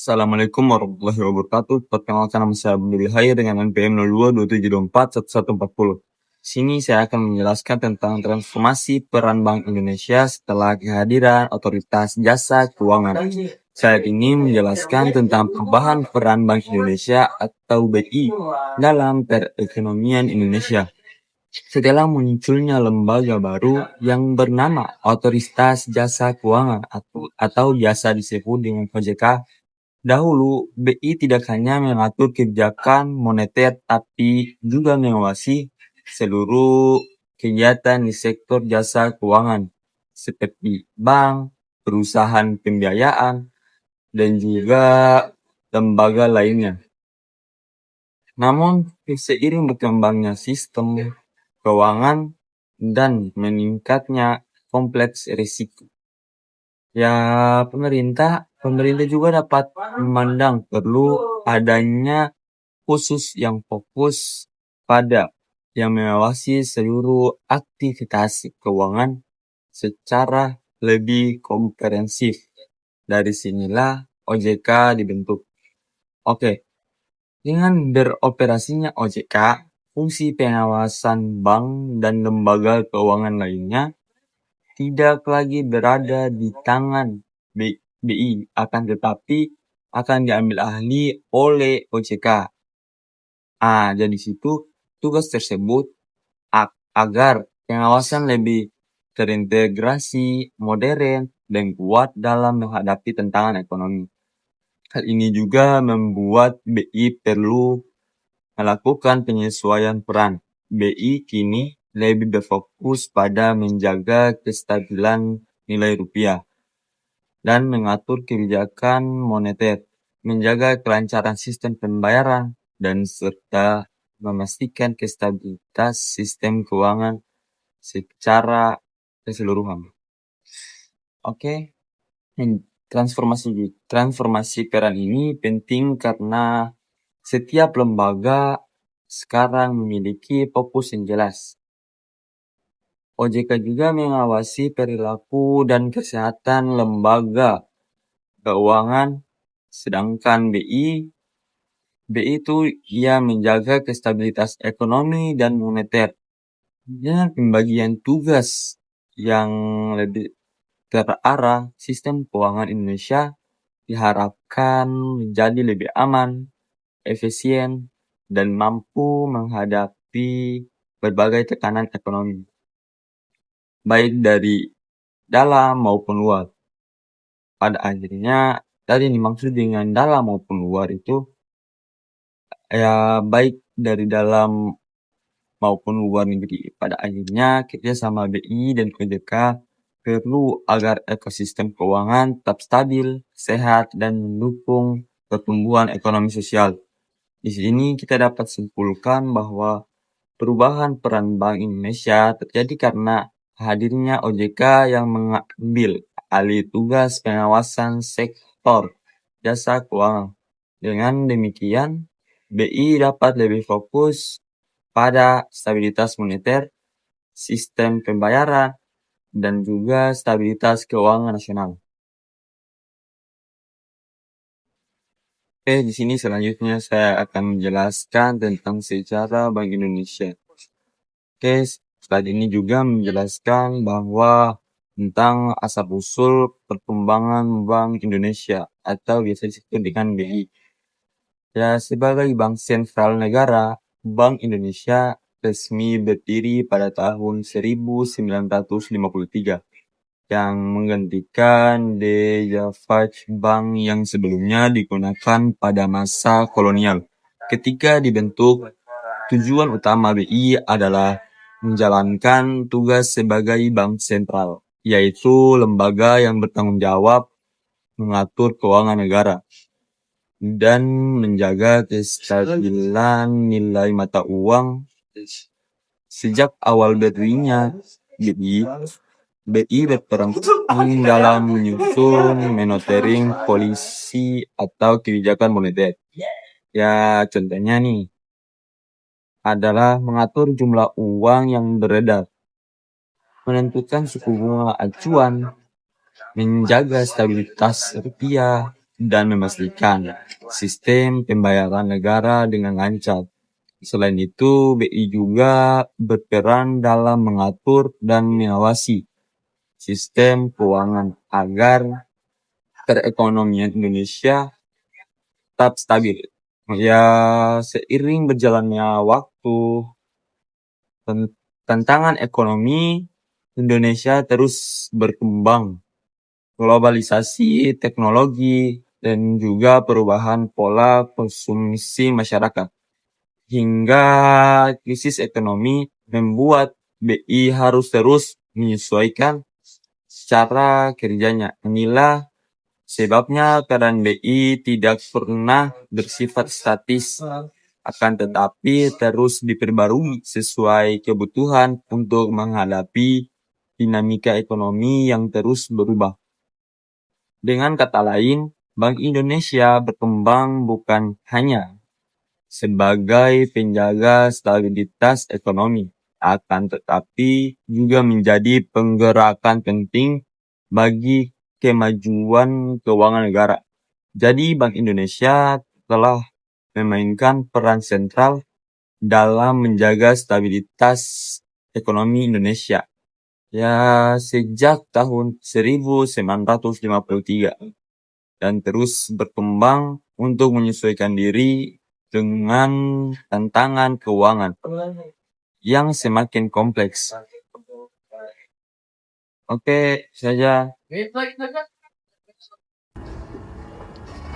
Assalamualaikum warahmatullahi wabarakatuh. Perkenalkan nama saya Abdul Hair dengan NPM 0227241140. Sini saya akan menjelaskan tentang transformasi peran Bank Indonesia setelah kehadiran Otoritas Jasa Keuangan. Saya ingin menjelaskan tentang perubahan peran Bank Indonesia atau BI dalam perekonomian Indonesia. Setelah munculnya lembaga baru yang bernama Otoritas Jasa Keuangan atau biasa disebut dengan OJK, dahulu, BI tidak hanya mengatur kebijakan moneter tapi juga mengawasi seluruh kegiatan di sektor jasa keuangan seperti bank, perusahaan pembiayaan, dan juga lembaga lainnya. Namun, seiring berkembangnya sistem keuangan dan meningkatnya kompleks risiko, pemerintah juga dapat memandang perlu adanya khusus yang fokus pada yang mengawasi seluruh aktivitas keuangan secara lebih komprehensif. Dari sinilah OJK dibentuk. Oke, dengan beroperasinya OJK, fungsi pengawasan bank dan lembaga keuangan lainnya tidak lagi berada di tangan BI, akan tetapi akan diambil alih oleh OJK. Jadi situ tugas tersebut agar pengawasan lebih terintegrasi, modern, dan kuat dalam menghadapi tantangan ekonomi. Hal ini juga membuat BI perlu melakukan penyesuaian peran. BI kini lebih berfokus pada menjaga kestabilan nilai rupiah dan mengatur kebijakan moneter, menjaga kelancaran sistem pembayaran, dan serta memastikan stabilitas sistem keuangan secara keseluruhan. Oke, transformasi peran ini penting karena setiap lembaga sekarang memiliki fokus yang jelas. OJK juga mengawasi perilaku dan kesehatan lembaga keuangan, sedangkan BI itu ia menjaga kestabilitas ekonomi dan moneter. Dengan pembagian tugas yang lebih terarah, sistem keuangan Indonesia diharapkan menjadi lebih aman, efisien, dan mampu menghadapi berbagai tekanan ekonomi, baik dari dalam maupun luar. Pada akhirnya, tadi dimaksud dengan dalam maupun luar itu, baik dari dalam maupun luar negeri. Pada akhirnya, kerjasama BI dan OJK perlu agar ekosistem keuangan tetap stabil, sehat, dan mendukung pertumbuhan ekonomi sosial. Di sini kita dapat simpulkan bahwa perubahan peran Bank Indonesia terjadi karena hadirnya OJK yang mengambil alih tugas pengawasan sektor jasa keuangan. Dengan demikian, BI dapat lebih fokus pada stabilitas moneter, sistem pembayaran, dan juga stabilitas keuangan nasional. Di sini selanjutnya saya akan menjelaskan tentang sejarah Bank Indonesia. Slide ini juga menjelaskan bahwa tentang asal-usul perkembangan Bank Indonesia atau biasa disebut dengan BI. Sebagai bank sentral negara, Bank Indonesia resmi berdiri pada tahun 1953 yang menggantikan Dejavach Bank yang sebelumnya digunakan pada masa kolonial. Ketika dibentuk, tujuan utama BI adalah menjalankan tugas sebagai bank sentral, yaitu lembaga yang bertanggung jawab mengatur keuangan negara dan menjaga kestabilan nilai mata uang. Sejak awal berdirinya BI berperan penting dalam menyusun monitoring polisi atau kebijakan moneter. Contohnya nih adalah mengatur jumlah uang yang beredar, menentukan suku bunga acuan, menjaga stabilitas rupiah, dan memastikan sistem pembayaran negara dengan lancar. Selain itu, BI juga berperan dalam mengatur dan mengawasi sistem keuangan agar perekonomian Indonesia tetap stabil. Ya, seiring berjalannya waktu, tantangan ekonomi Indonesia terus berkembang. Globalisasi teknologi dan juga perubahan pola konsumsi masyarakat. Hingga krisis ekonomi membuat BI harus terus menyesuaikan cara kerjanya. Inilah sebabnya peran BI tidak pernah bersifat statis, akan tetapi terus diperbarui sesuai kebutuhan untuk menghadapi dinamika ekonomi yang terus berubah. Dengan kata lain, Bank Indonesia berkembang bukan hanya sebagai penjaga stabilitas ekonomi, akan tetapi juga menjadi penggerakan penting bagi kemajuan keuangan negara. Jadi Bank Indonesia telah memainkan peran sentral dalam menjaga stabilitas ekonomi Indonesia. Ya, sejak tahun 1953 dan terus berkembang untuk menyesuaikan diri dengan tantangan keuangan yang semakin kompleks. Oke, saja.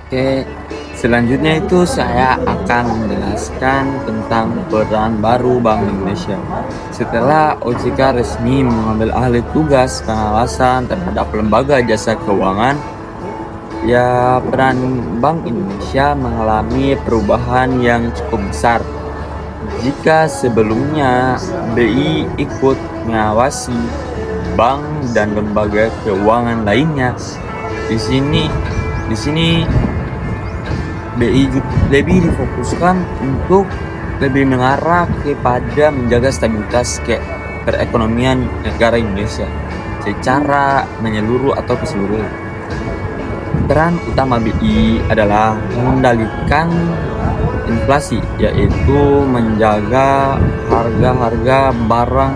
Oke, selanjutnya itu saya akan menjelaskan tentang peran baru Bank Indonesia. Setelah OJK resmi mengambil alih tugas pengawasan terhadap lembaga jasa keuangan, ya peran Bank Indonesia mengalami perubahan yang cukup besar. Jika sebelumnya BI ikut mengawasi bank dan lembaga keuangan lainnya, di sini BI lebih difokuskan untuk lebih mengarah kepada menjaga stabilitas perekonomian negara Indonesia secara menyeluruh atau keseluruhan. Peran utama BI adalah mengendalikan inflasi, yaitu menjaga harga-harga barang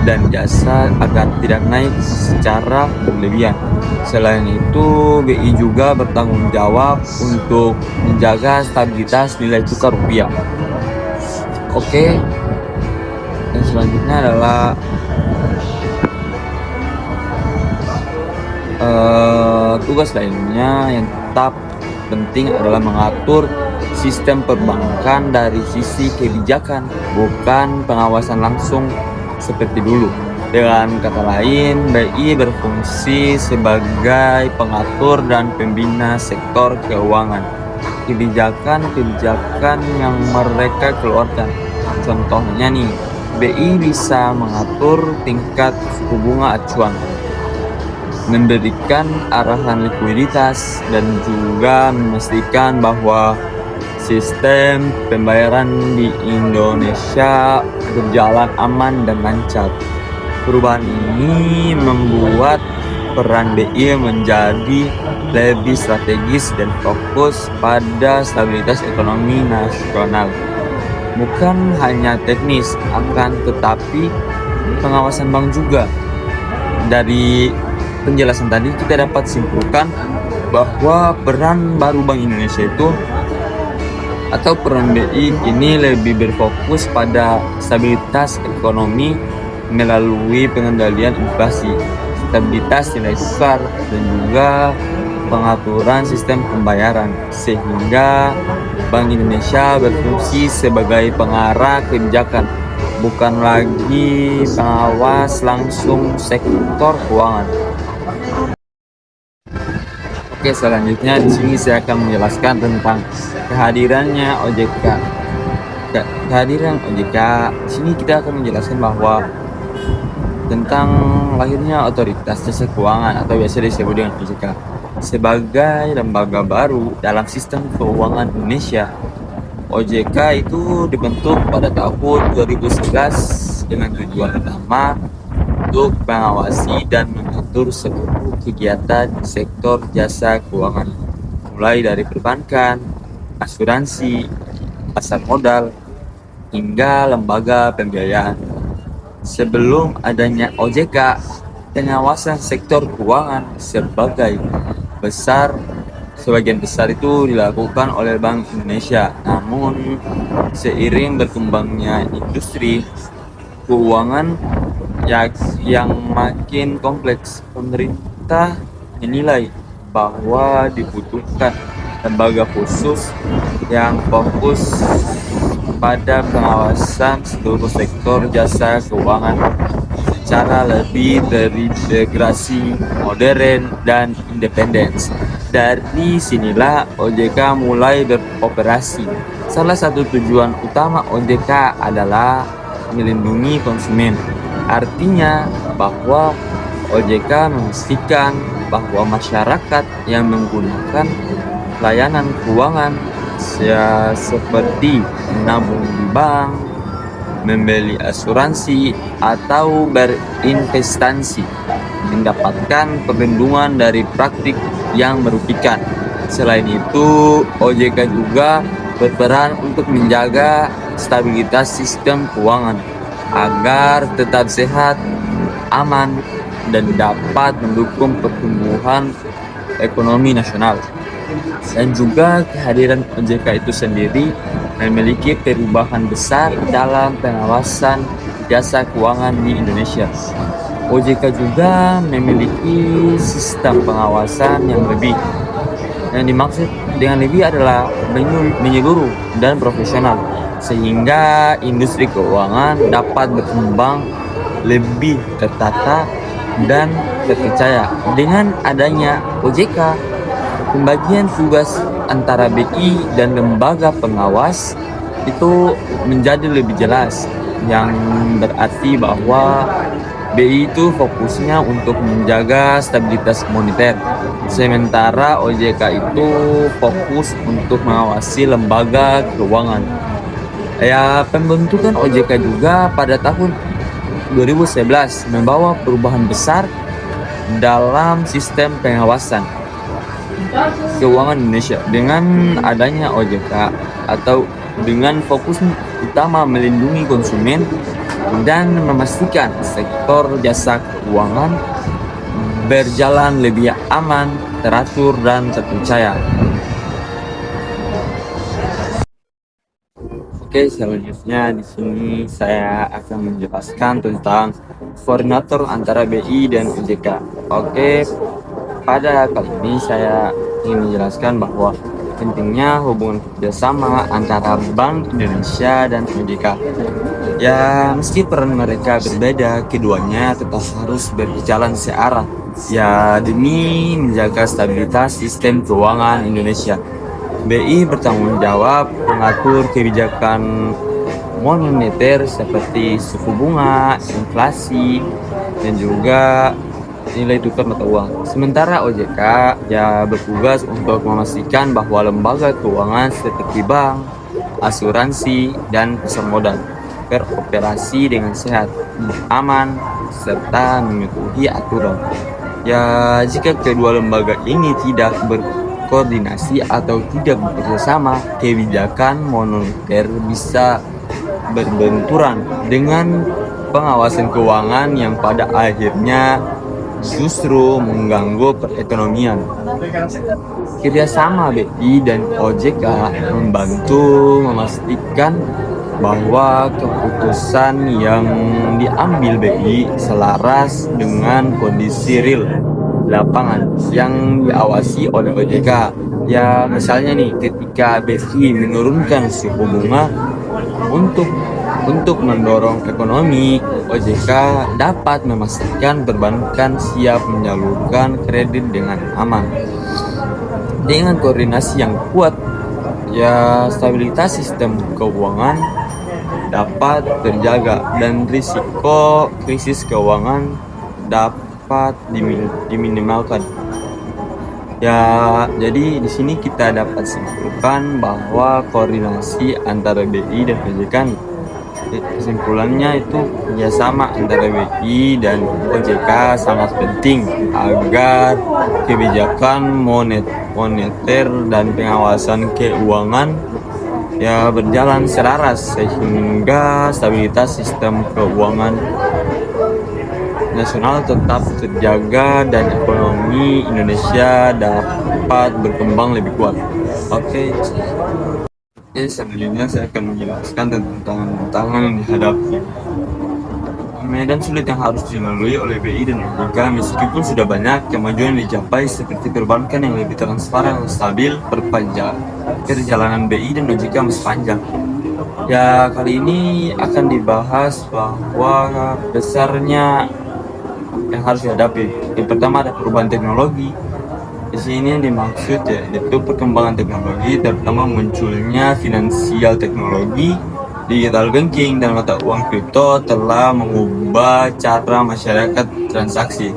dan jasa agar tidak naik secara berlebihan. Selain itu, BI juga bertanggung jawab untuk menjaga stabilitas nilai tukar rupiah. Oke, dan selanjutnya adalah tugas lainnya yang tetap penting adalah mengatur sistem perbankan dari sisi kebijakan, bukan pengawasan langsung seperti dulu. Dengan kata lain, BI berfungsi sebagai pengatur dan pembina sektor keuangan. Kebijakan-kebijakan yang mereka keluarkan. Contohnya nih, BI bisa mengatur tingkat suku bunga acuan, memberikan arahan likuiditas, dan juga memastikan bahwa sistem pembayaran di Indonesia berjalan aman dan lancar. Perubahan ini membuat peran BI menjadi lebih strategis dan fokus pada stabilitas ekonomi nasional. Bukan hanya teknis, akan tetapi pengawasan bank juga. Dari penjelasan tadi kita dapat simpulkan bahwa peran baru Bank Indonesia itu atau peran BI ini lebih berfokus pada stabilitas ekonomi melalui pengendalian inflasi, stabilitas nilai tukar, dan juga pengaturan sistem pembayaran, sehingga Bank Indonesia berfungsi sebagai pengarah kebijakan, bukan lagi pengawas langsung sektor keuangan. Oke, selanjutnya di sini saya akan menjelaskan tentang kehadirannya OJK. Kehadiran OJK, di sini kita akan menjelaskan bahwa tentang lahirnya Otoritas Jasa Keuangan atau biasa disebut dengan OJK sebagai lembaga baru dalam sistem keuangan Indonesia. OJK itu dibentuk pada tahun 2011 dengan tujuan utama untuk mengawasi dan mengatur seluruh kegiatan sektor jasa keuangan. mulai dari perbankan, asuransi, pasar modal, hingga lembaga pembiayaan. Sebelum adanya OJK, pengawasan sektor keuangan sebagian besar itu dilakukan oleh Bank Indonesia. Namun, seiring berkembangnya industri keuangan yang makin kompleks, pemerintah menilai bahwa dibutuhkan lembaga khusus yang fokus pada pengawasan seluruh sektor jasa keuangan secara lebih terintegrasi, modern, dan independen. Dari sinilah OJK mulai beroperasi. Salah satu tujuan utama OJK adalah melindungi konsumen. Artinya bahwa OJK memastikan bahwa masyarakat yang menggunakan layanan keuangan seperti menabung di bank, membeli asuransi, atau berinvestasi mendapatkan perlindungan dari praktik yang merugikan. Selain itu, OJK juga berperan untuk menjaga stabilitas sistem keuangan agar tetap sehat, aman, dan dapat mendukung pertumbuhan ekonomi nasional. Dan juga kehadiran OJK itu sendiri memiliki perubahan besar dalam pengawasan jasa keuangan di Indonesia. OJK juga memiliki sistem pengawasan yang lebih. Yang dimaksud dengan lebih adalah menyeluruh dan profesional, sehingga industri keuangan dapat berkembang lebih tertata dan terpercaya. Dengan adanya OJK, pembagian tugas antara BI dan lembaga pengawas itu menjadi lebih jelas, yang berarti bahwa BI itu fokusnya untuk menjaga stabilitas moneter, sementara OJK itu fokus untuk mengawasi lembaga keuangan. Pembentukan OJK juga pada tahun 2011 membawa perubahan besar dalam sistem pengawasan keuangan Indonesia. Dengan adanya OJK atau dengan fokus utama melindungi konsumen dan memastikan sektor jasa keuangan berjalan lebih aman, teratur, dan terpercaya. Oke, selanjutnya di sini saya akan menjelaskan tentang koordinator antara BI dan OJK. Oke, pada kali ini saya ingin menjelaskan bahwa pentingnya hubungan kerjasama antara Bank Indonesia dan OJK. Meski peran mereka berbeda, keduanya tetap harus berjalan searah demi menjaga stabilitas sistem keuangan Indonesia. BI bertanggung jawab mengatur kebijakan moneter seperti suku bunga, inflasi, dan juga nilai tukar mata uang. Sementara OJK bertugas untuk memastikan bahwa lembaga keuangan seperti bank, asuransi, dan pasar modal beroperasi dengan sehat, aman, serta mengikuti aturan. Jika kedua lembaga ini tidak berkoordinasi atau tidak bekerjasama, kebijakan moneter bisa berbenturan dengan pengawasan keuangan yang pada akhirnya justru mengganggu perekonomian. Kerjasama BI dan OJK membantu memastikan bahwa keputusan yang diambil BI selaras dengan kondisi real lapangan yang diawasi oleh OJK. Misalnya nih, ketika BI menurunkan suku bunga untuk mendorong ekonomi, OJK dapat memastikan perbankan siap menyalurkan kredit dengan aman. Dengan koordinasi yang kuat, stabilitas sistem keuangan dapat terjaga dan risiko krisis keuangan dapat diminimalkan. Jadi di sini kita dapat simpulkan bahwa koordinasi antara BI dan OJK Kesimpulannya itu kerjasama antara BI dan OJK sangat penting agar kebijakan moneter dan pengawasan keuangan ya berjalan selaras sehingga stabilitas sistem keuangan nasional tetap terjaga dan ekonomi Indonesia dapat berkembang lebih kuat. Oke. Sebelumnya saya akan menjelaskan tentang tantangan yang dihadapi. Medan sulit yang harus dilalui oleh BI dan OJK meskipun sudah banyak kemajuan yang dicapai seperti perbankan yang lebih transparan dan stabil, perjalanan BI dan OJK masih panjang. Ya, kali ini akan dibahas bahwa besarnya yang harus dihadapi. Yang pertama ada perubahan teknologi. Di sini yang dimaksud yaitu perkembangan teknologi, terutama munculnya finansial teknologi, digital banking, dan mata uang kripto telah mengubah cara masyarakat transaksi.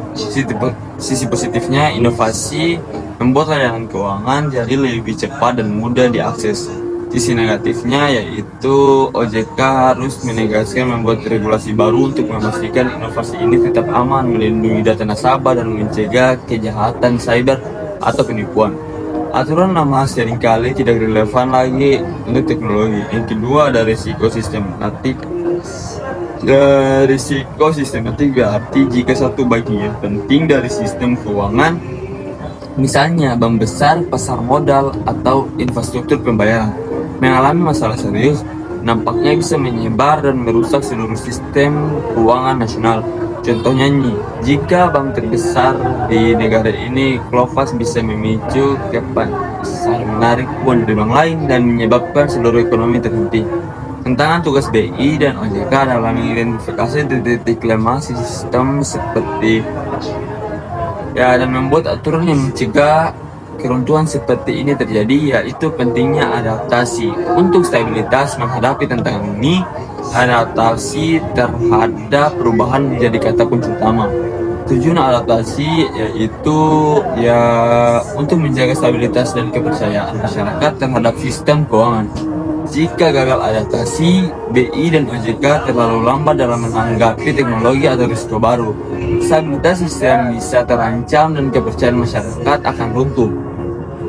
Sisi positifnya, inovasi membuat layanan keuangan jadi lebih cepat dan mudah diakses. Sisi negatifnya yaitu OJK harus menegaskan membuat regulasi baru untuk memastikan inovasi ini tetap aman, melindungi data nasabah, dan mencegah kejahatan cyber atau penipuan. Aturan lama seringkali tidak relevan lagi untuk teknologi. Yang kedua ada risiko sistematik. Risiko sistematik berarti jika satu bagian penting dari sistem keuangan, misalnya bank besar, pasar modal, atau infrastruktur pembayaran, mengalami masalah serius, nampaknya bisa menyebar dan merusak seluruh sistem keuangan nasional. Contohnya nih, jika bank terbesar di negara ini Clovas bisa memicu besar menarik uang dari bank lain dan menyebabkan seluruh ekonomi terhenti. Tantangan tugas BI dan OJK dalam mengidentifikasi titik lemah sistem seperti dan membuat aturan yang mencegah keruntuhan seperti ini terjadi, yaitu pentingnya adaptasi. Untuk stabilitas menghadapi tantangan ini, adaptasi terhadap perubahan menjadi kata kunci utama. Tujuan adaptasi yaitu untuk menjaga stabilitas dan kepercayaan masyarakat terhadap sistem keuangan. Jika gagal adaptasi, BI dan OJK terlalu lambat dalam menanggapi teknologi atau risiko baru, stabilitas sistem bisa terancam dan kepercayaan masyarakat akan runtuh.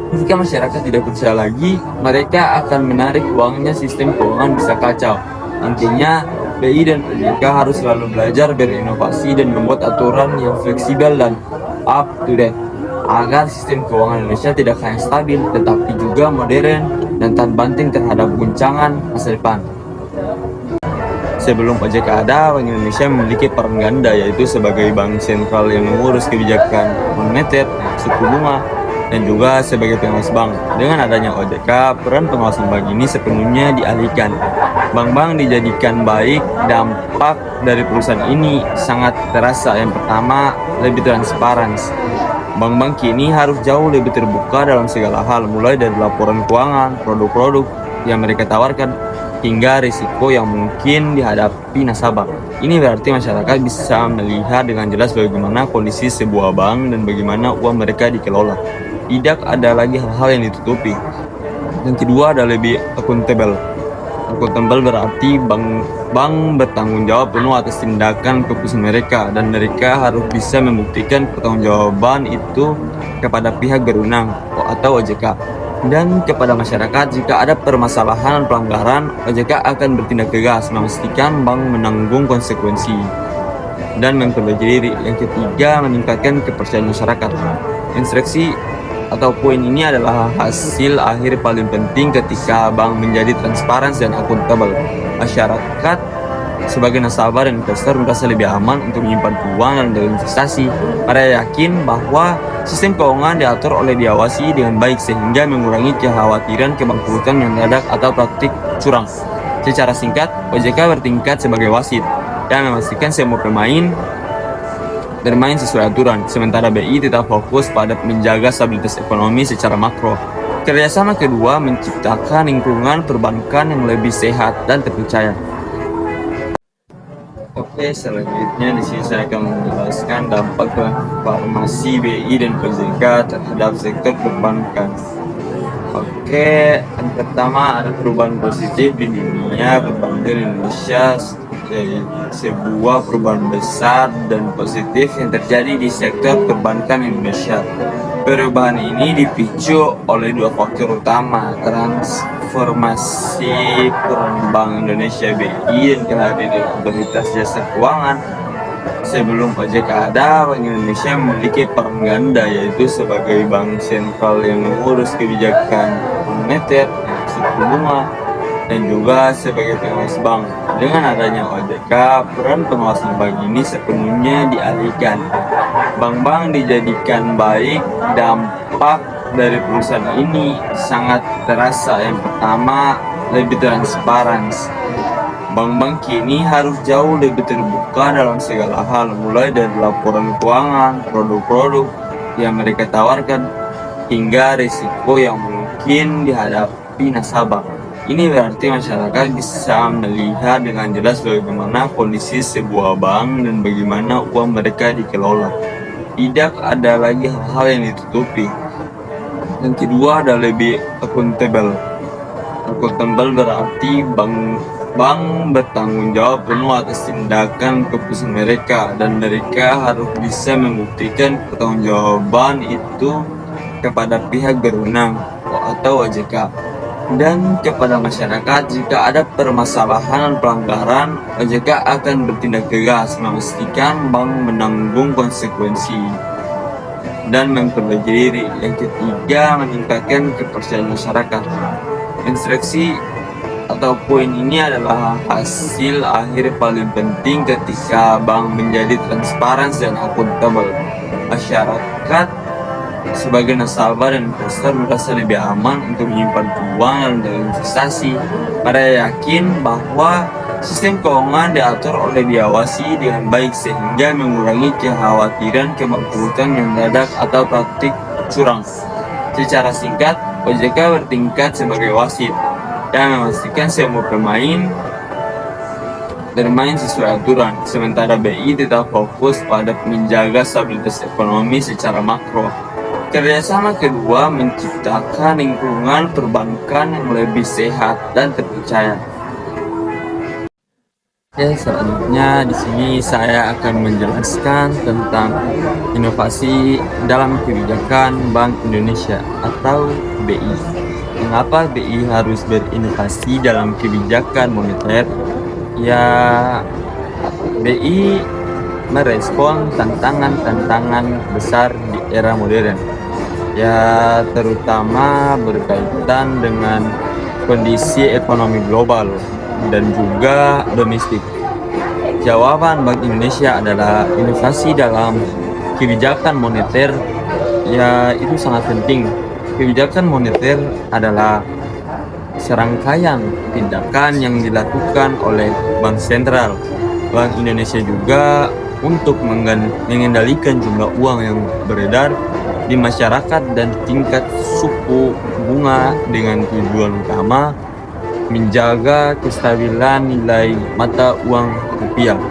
Jika masyarakat tidak percaya lagi, mereka akan menarik uangnya, sistem keuangan bisa kacau. Nantinya, BI dan OJK harus selalu belajar berinovasi dan membuat aturan yang fleksibel dan up to date agar sistem keuangan Indonesia tidak hanya stabil, tetapi juga modern dan tahan banting terhadap guncangan masa depan. Sebelum OJK ada, Bank Indonesia memiliki peran ganda, yaitu sebagai bank sentral yang mengurus kebijakan moneter, suku bunga, dan juga sebagai pengawas bank. Dengan adanya OJK, peran pengawasan bank ini sepenuhnya dialihkan. Bank-bank dijadikan baik. Dampak dari perusahaan ini sangat terasa. Yang pertama, lebih transparan. Bank-bank kini harus jauh lebih terbuka dalam segala hal, mulai dari laporan keuangan, produk-produk yang mereka tawarkan, hingga risiko yang mungkin dihadapi nasabah. Ini berarti masyarakat bisa melihat dengan jelas bagaimana kondisi sebuah bank dan bagaimana uang mereka dikelola. Tidak ada lagi hal-hal yang ditutupi. Yang kedua ada lebih akuntabel. Akuntabel berarti bank bertanggung jawab penuh atas tindakan keputusan mereka, dan mereka harus bisa membuktikan pertanggungjawaban itu kepada pihak berwenang atau OJK dan kepada masyarakat. Jika ada permasalahan pelanggaran, OJK akan bertindak tegas, memastikan bank menanggung konsekuensi dan memperbaiki diri. Yang ketiga, meningkatkan kepercayaan masyarakat. Instruksi atau poin ini adalah hasil akhir paling penting ketika bank menjadi transparan dan akuntabel. Masyarakat sebagai nasabah dan investor merasa lebih aman untuk menyimpan uang dan berinvestasi. Mereka yakin bahwa sistem keuangan diatur oleh diawasi dengan baik sehingga mengurangi kekhawatiran kebangkrutan yang mendadak atau praktik curang. Secara singkat, OJK bertingkat sebagai wasit dan memastikan semua pemain bermain sesuai aturan, sementara BI tetap fokus pada menjaga stabilitas ekonomi secara makro. Kerjasama kedua menciptakan lingkungan perbankan yang lebih sehat dan terpercaya. Oke, selanjutnya di sini saya akan menjelaskan dampak transformasi BI dan OJK terhadap sektor perbankan. Oke, yang pertama ada perubahan positif di dunia perbankan Indonesia, sebuah perubahan besar dan positif yang terjadi di sektor perbankan Indonesia. Perubahan ini dipicu oleh dua faktor utama, transformasi peran Bank Indonesia BI dan kehadiran otoritas jasa keuangan. Sebelum OJK ada, Bank Indonesia memiliki peran ganda, yaitu sebagai bank sentral yang mengurus kebijakan moneter, suku bunga, dan juga sebagai pengawas bank. Dengan adanya OJK, peran pengawasan bank ini sepenuhnya dialihkan. Bank-bank dijadikan baik. Dampak dari perusahaan ini sangat terasa. Yang pertama, lebih transparan. Bank-bank kini harus jauh lebih terbuka dalam segala hal, mulai dari laporan keuangan, produk-produk yang mereka tawarkan, hingga risiko yang mungkin dihadapi nasabah. Ini berarti masyarakat bisa melihat dengan jelas bagaimana kondisi sebuah bank dan bagaimana uang mereka dikelola. Tidak ada lagi hal-hal yang ditutupi. Yang kedua ada lebih accountable. Accountable berarti bank bertanggung jawab penuh atas tindakan keputusan mereka, dan mereka harus bisa membuktikan pertanggungjawaban itu kepada pihak berwenang atau OJK dan kepada masyarakat. Jika ada permasalahan dan pelanggaran, OJK akan bertindak tegas, memastikan bank menanggung konsekuensi dan memperbaiki diri. Yang ketiga, meningkatkan kepercayaan masyarakat. Instruksi atau poin ini adalah hasil akhir paling penting ketika bank menjadi transparan dan akuntabel. Masyarakat sebagai nasabah dan investor merasa lebih aman untuk menyimpan uang dan investasi. Mereka yakin bahwa sistem keuangan diatur oleh diawasi dengan baik, sehingga mengurangi kekhawatiran kebangkrutan yang mendadak atau praktik curang. Secara singkat, OJK bertingkat sebagai wasit dan memastikan semua pemain bermain sesuai aturan, sementara BI tetap fokus pada menjaga stabilitas ekonomi secara makro. Kerjasama kedua menciptakan lingkungan perbankan yang lebih sehat dan terpercaya. Selanjutnya di sini saya akan menjelaskan tentang inovasi dalam kebijakan Bank Indonesia atau BI. Mengapa BI harus berinovasi dalam kebijakan moneter? Ya, BI merespon tantangan-tantangan besar di era modern, ya terutama berkaitan dengan kondisi ekonomi global dan juga domestik. Jawaban Bank Indonesia adalah inovasi dalam kebijakan moneter, ya itu sangat penting. Kebijakan moneter adalah serangkaian tindakan yang dilakukan oleh Bank Sentral, Bank Indonesia juga untuk mengendalikan jumlah uang yang beredar di masyarakat dan tingkat suku bunga dengan tujuan utama menjaga kestabilan nilai mata uang rupiah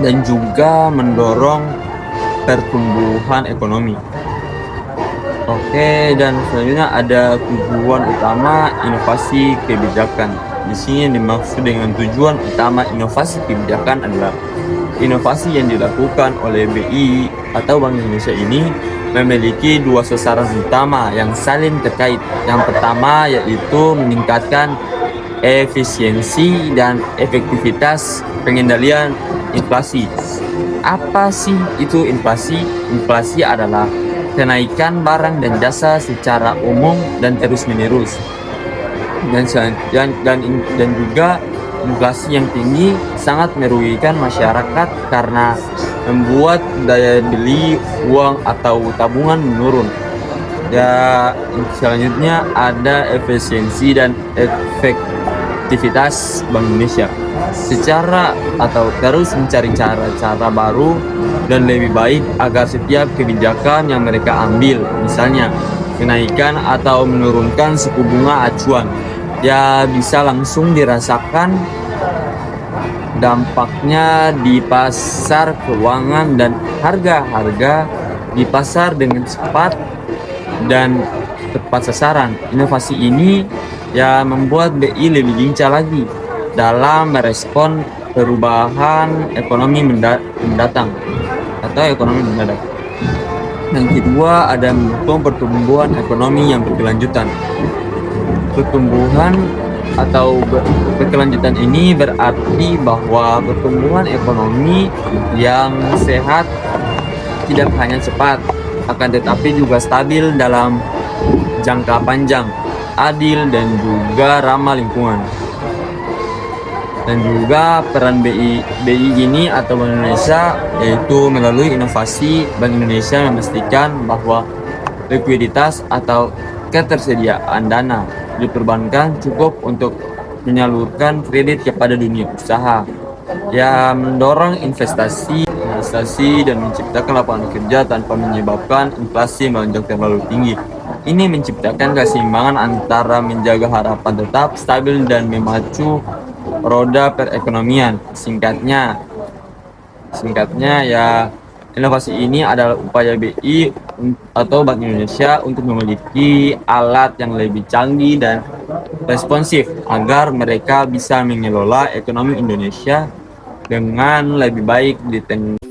dan juga mendorong pertumbuhan ekonomi. Oke, dan selanjutnya ada tujuan utama inovasi kebijakan. Di sini yang dimaksud dengan tujuan utama inovasi kebijakan adalah inovasi yang dilakukan oleh BI atau Bank Indonesia ini memiliki dua sasaran utama yang saling terkait. Yang pertama yaitu meningkatkan efisiensi dan efektivitas pengendalian inflasi. Apa sih itu inflasi? Inflasi adalah kenaikan barang dan jasa secara umum dan terus-menerus, dan juga inflasi yang tinggi sangat merugikan masyarakat karena membuat daya beli uang atau tabungan menurun. Ya, selanjutnya ada efisiensi dan efektivitas Bank Indonesia secara atau terus mencari cara-cara baru dan lebih baik agar setiap kebijakan yang mereka ambil, misalnya kenaikan atau menurunkan suku bunga acuan, ya bisa langsung dirasakan dampaknya di pasar keuangan dan harga-harga di pasar dengan cepat dan tepat sasaran. Inovasi ini ya membuat BI lebih lincah lagi dalam merespon perubahan ekonomi mendatang atau ekonomi mendadak. Yang kedua, ada mendukung pertumbuhan ekonomi yang berkelanjutan. Pertumbuhan atau berkelanjutan ini berarti bahwa pertumbuhan ekonomi yang sehat tidak hanya cepat, akan tetapi juga stabil dalam jangka panjang, adil dan juga ramah lingkungan. Dan juga peran BI ini atau Bank Indonesia, yaitu melalui inovasi Bank Indonesia memastikan bahwa likuiditas atau ketersediaan dana di perbankan cukup untuk menyalurkan kredit kepada dunia usaha, ya mendorong investasi dan menciptakan lapangan kerja tanpa menyebabkan inflasi melonjak terlalu tinggi. Ini menciptakan keseimbangan antara menjaga harapan tetap stabil dan memacu roda perekonomian. Singkatnya ya, inovasi ini adalah upaya BI atau Bank Indonesia untuk memiliki alat yang lebih canggih dan responsif agar mereka bisa mengelola ekonomi Indonesia dengan lebih baik di tengah